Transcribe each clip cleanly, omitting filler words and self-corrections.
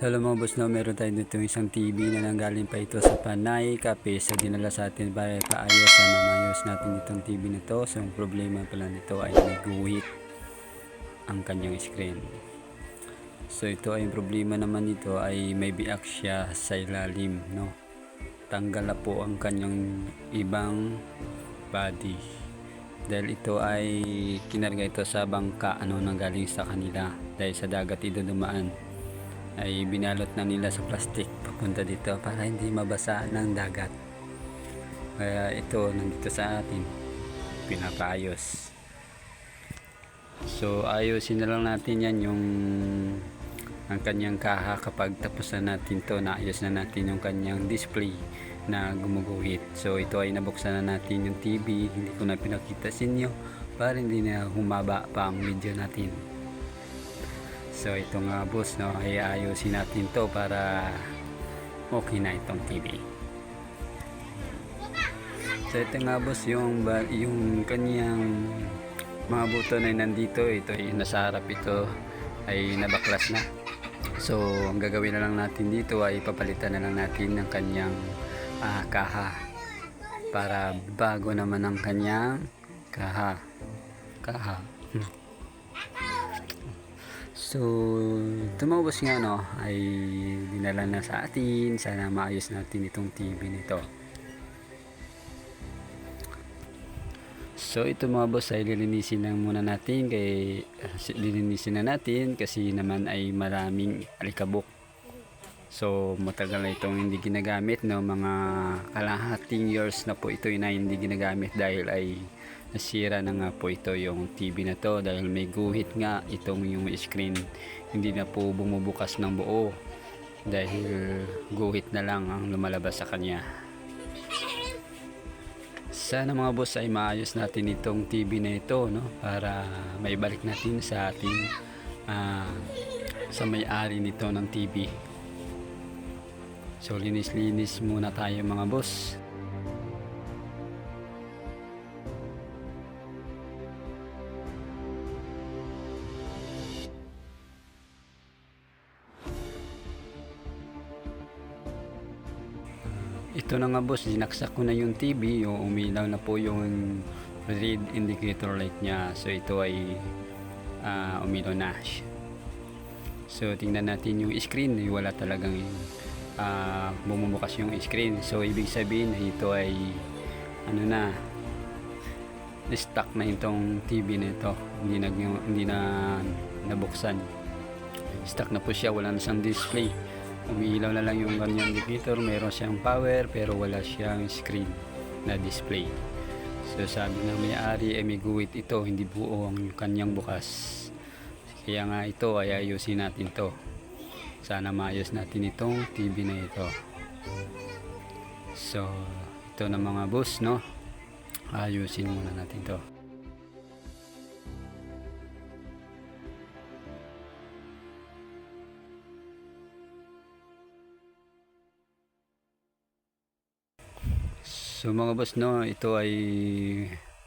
Hello mga boss, no, meron tayo dito isang TV na nanggaling pa ito sa Panay Cafe. So dinala sa atin para paayos. Sana maayos natin itong TV na to. So ang problema pala nito ay may guhit ang kanyang screen. So ito ay problema naman nito ay may biak siya sa ilalim, no. Tanggal na po ang kanyang ibang body. Dahil ito ay kinarga ito sa bangka nanggaling sa kanila. Dahil sa dagat ito dumaan, ay binalot na nila sa plastic papunta dito para hindi mabasa ng dagat. Kaya ito nandito sa atin, pinapaayos. So ayusin na lang natin yan, yung ang kanyang kaha. Kapag tapos na natin to, naayos na natin yung kanyang display na gumuguhit. So ito ay nabuksan na natin yung TV. Hindi ko na pinakita sa inyo para hindi na humaba pa ang video natin. So ito nga boss, no, ay ayusin natin to para okay na itong TV. So ito nga boss, yung kanyang mga buton ay nandito. Ito ay nasa harap, ito ay nabaklas na. So ang gagawin na lang natin dito ay papalitan na lang natin ng kanyang kaha para bago naman ang kanyang kaha. So tumabos nga, no, ay dinala na sa atin. Sana maayos natin itong TV nito. So ito mga boss ay lilinisin lang muna natin, lilinisin na natin kasi naman ay maraming alikabok. So matagal na itong hindi ginagamit, no, mga kalahating years na po ito na hindi ginagamit dahil ay nasira na nga po ito yung TV na to dahil may guhit nga itong yung screen. Hindi na po bumubukas ng buo dahil guhit na lang ang lumalabas sa kanya. Sana mga boss ay maayos natin itong TV na ito, no, para maibalik natin sa ating sa may-ari nito ng TV. So linis-linis muna tayo mga boss. Ito na nga boss, dinaksak ko na yung TV, yung umilaw na po yung red indicator light niya. So ito ay umilaw na. So tingnan natin yung screen, wala talagang bumubukas yung screen. So ibig sabihin na ito ay stuck na itong TV na ito, hindi na nabuksan. Stuck na po siya, wala na siyang display. Umiilaw na lang yung kanyang indicator, meron siyang power pero wala siyang screen na display. So sabi ng may-ari ay may guhit ito, hindi buo ang kanyang bukas. Kaya nga ito ay ayusin natin to. Sana maayos natin itong TV na ito. So ito na mga boss, no, ayusin muna natin to. So mga boss, no, ito ay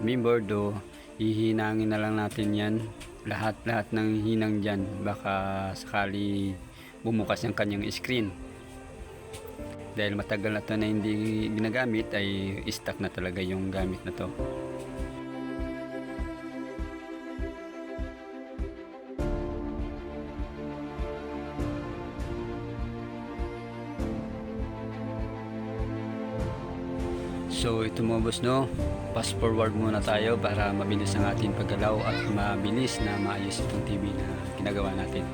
mainboard, ihinangin na lang natin yan, lahat ng hinang dyan, baka sakali bumukas yung kanyang screen. Dahil matagal na to na hindi ginagamit, ay stuck na talaga yung gamit na to. So ito mga boss, no, fast forward muna tayo para mabilis ang ating paggalaw at mabilis na maayos itong TV na ginagawa natin.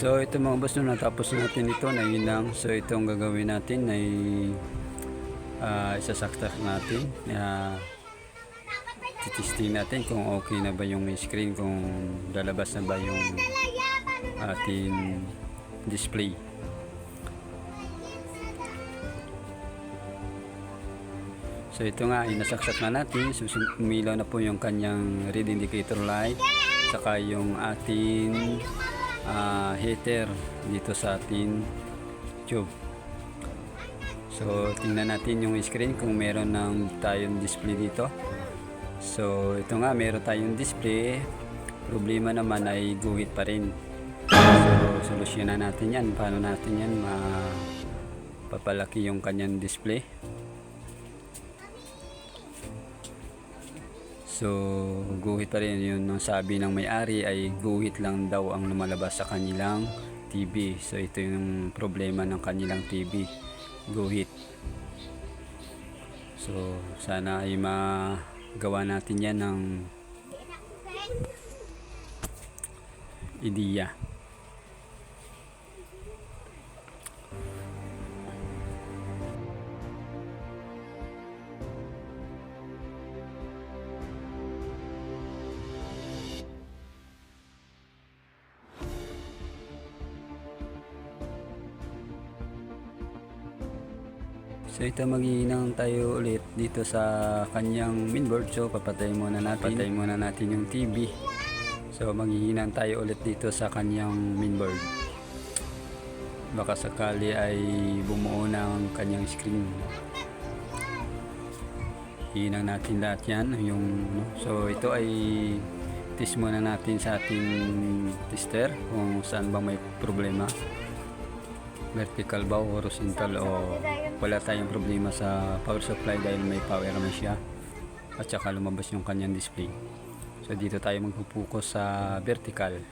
So ito mga boss, no, natapos na natin ito na hinang. So ito ang gagawin natin ay isasaksak natin. Titesting natin kung okay na ba yung screen, kung lalabas na ba yung ating display. So ito nga, inasaksak na natin. So umilaw na po yung kanyang read indicator light, saka yung ating heater dito sa ating tube. So tingnan natin yung screen kung meron ng tayong display dito. So ito nga, meron tayong display. Problema naman ay guhit pa rin. So solusyonan natin yan. Paano natin yan mapapalaki yung kanyang display? So guhit pa rin, yun ang sabi ng may-ari ay guhit lang daw ang lumalabas sa kanilang TV. So ito yung problema ng kanilang TV, guhit. So sana ay magawa natin yan ng ideya. So ito, maghihinang tayo ulit dito sa kanyang mainboard. So papatayin muna natin yung TV. So maghihinang tayo ulit dito sa kanyang mainboard. Baka sakali ay bumuo ng kanyang screen. Hinang natin lahat yan. So ito ay test muna natin sa ating tester kung saan bang may problema. Vertical ba o horizontal, o wala tayong problema sa power supply dahil may power naman siya at saka lumabas yung kanyang display. So dito tayo magpupokus sa vertical.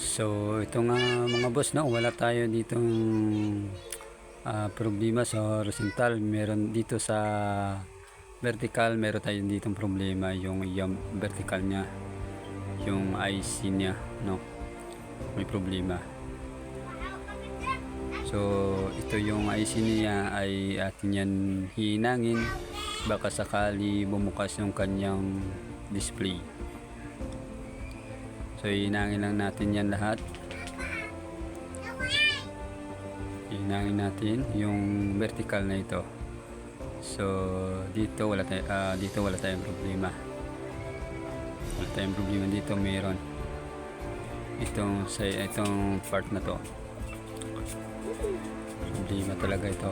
So ito nga mga boss, no, wala tayo ditong problema sa horizontal. Meron dito sa vertical, meron tayo ditong problema yung vertical niya, yung IC niya, no, may problema. So ito yung IC niya ay atin yan hinangin, baka sakali bumukas yung kanyang display. So hinangin lang natin yan lahat. Hinangin natin yung vertical na ito. So dito wala tayong problema. Wala tayong problema dito, meron itong part na to. Problema talaga ito.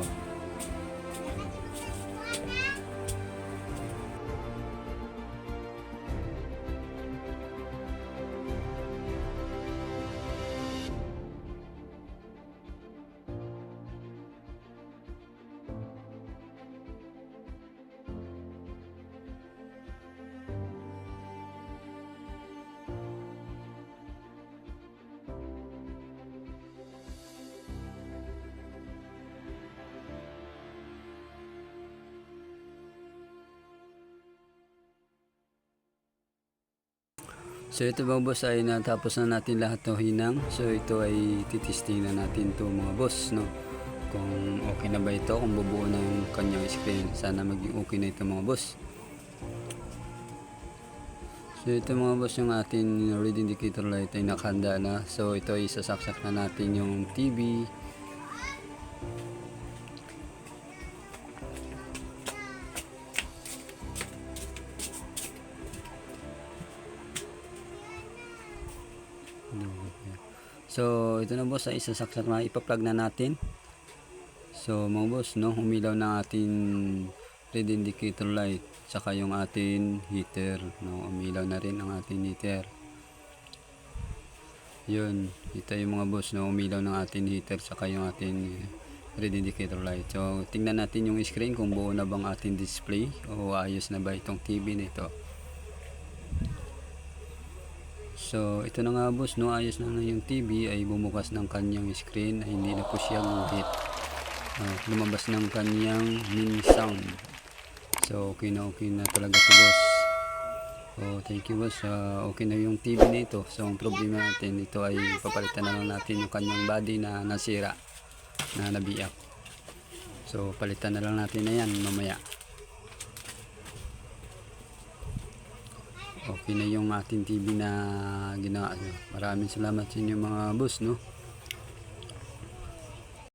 So ito mga boss ay natapos na natin lahat ng hinang. So ito ay titesting na natin to mga boss, no, kung okay na ba ito, kung bubuo na yung kanyang screen. Sana maging okay na ito mga boss. So ito mga boss, yung ating read indicator light ay nakahanda na. So ito ay sasaksak na natin yung TV. So ito na boss ay isasaksak na, ipa-plug na natin. So mga boss, no, umilaw na ating read indicator light, saka yung ating heater, no, umilaw na rin ang ating heater. Yun, ito yung mga boss, no, umilaw ng ating heater saka yung ating read indicator light. So tingnan natin yung screen kung buo na bang ating display o ayos na ba itong TV nito. So ito na nga boss, no, ayos na yung TV, ay bumukas ng kanyang screen, ay hindi na po siya guhit. lumabas ng kanyang mini sound. So okay na talaga to boss. So thank you boss. Okay na yung TV nito. So ang problema natin ito ay papalitan na lang natin yung kanyang body na nasira, na nabiyak. So palitan na lang natin na yan mamaya. Okay na yung ating TV na ginawa. Maraming salamat sa inyo mga boss, no.